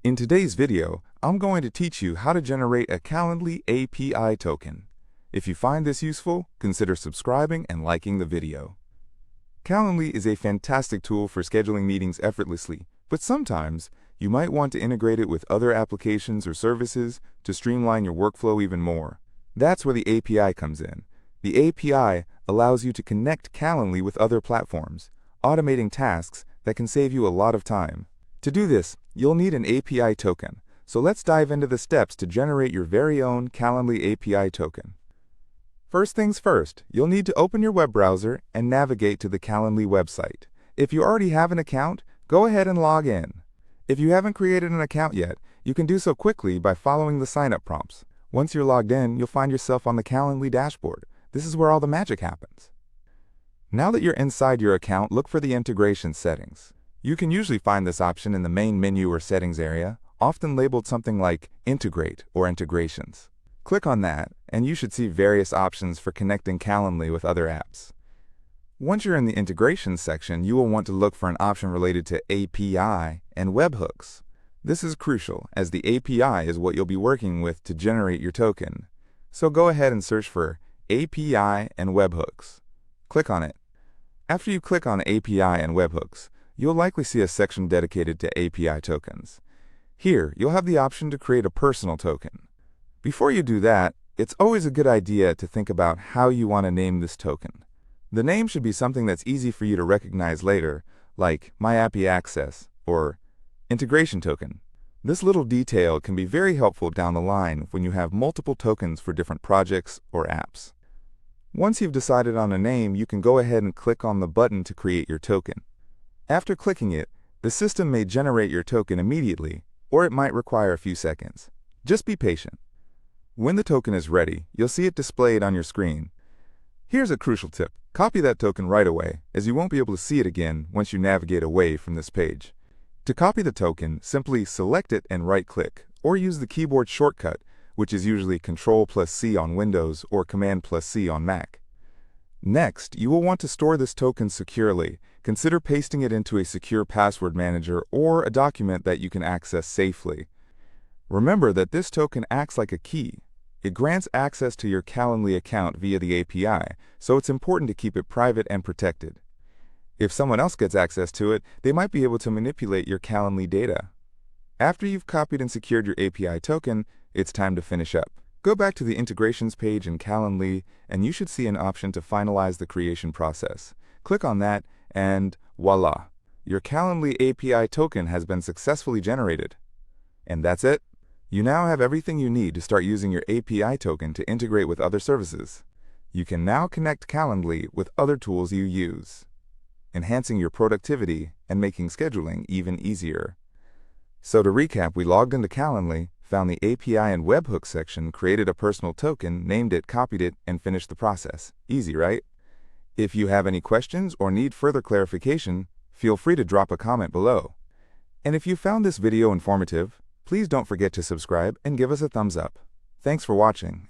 In today's video, I'm going to teach you how to generate a Calendly API token. If you find this useful, consider subscribing and liking the video. Calendly is a fantastic tool for scheduling meetings effortlessly, but sometimes you might want to integrate it with other applications or services to streamline your workflow even more. That's where the API comes in. The API allows you to connect Calendly with other platforms, automating tasks that can save you a lot of time. To do this, you'll need an API token, so let's dive into the steps to generate your very own Calendly API token. First things first, you'll need to open your web browser and navigate to the Calendly website. If you already have an account, go ahead and log in. If you haven't created an account yet, you can do so quickly by following the sign-up prompts. Once you're logged in, you'll find yourself on the Calendly dashboard. This is where all the magic happens. Now that you're inside your account, look for the integration settings. You can usually find this option in the main menu or settings area, often labeled something like Integrate or Integrations. Click on that, and you should see various options for connecting Calendly with other apps. Once you're in the Integrations section, you will want to look for an option related to API and webhooks. This is crucial, as the API is what you'll be working with to generate your token. So go ahead and search for API and webhooks. Click on it. After you click on API and webhooks, you'll likely see a section dedicated to API tokens. Here, you'll have the option to create a personal token. Before you do that, it's always a good idea to think about how you want to name this token. The name should be something that's easy for you to recognize later, like MyAppy Access or Integration Token. This little detail can be very helpful down the line when you have multiple tokens for different projects or apps. Once you've decided on a name, you can go ahead and click on the button to create your token. After clicking it, the system may generate your token immediately, or it might require a few seconds. Just be patient. When the token is ready, you'll see it displayed on your screen. Here's a crucial tip. Copy that token right away, as you won't be able to see it again once you navigate away from this page. To copy the token, simply select it and right-click, or use the keyboard shortcut, which is usually Ctrl+C on Windows or Command+C on Mac. Next, you will want to store this token securely. Consider pasting it into a secure password manager or a document that you can access safely. Remember that this token acts like a key. It grants access to your Calendly account via the API, so it's important to keep it private and protected. If someone else gets access to it, they might be able to manipulate your Calendly data. After you've copied and secured your API token, it's time to finish up. Go back to the Integrations page in Calendly, and you should see an option to finalize the creation process. Click on that, and voila! Your Calendly API token has been successfully generated. And that's it. You now have everything you need to start using your API token to integrate with other services. You can now connect Calendly with other tools you use, enhancing your productivity and making scheduling even easier. So to recap, we logged into Calendly, found the API and webhook section, created a personal token, named it, copied it, and finished the process. Easy, right? If you have any questions or need further clarification, feel free to drop a comment below. And if you found this video informative, please don't forget to subscribe and give us a thumbs up. Thanks for watching.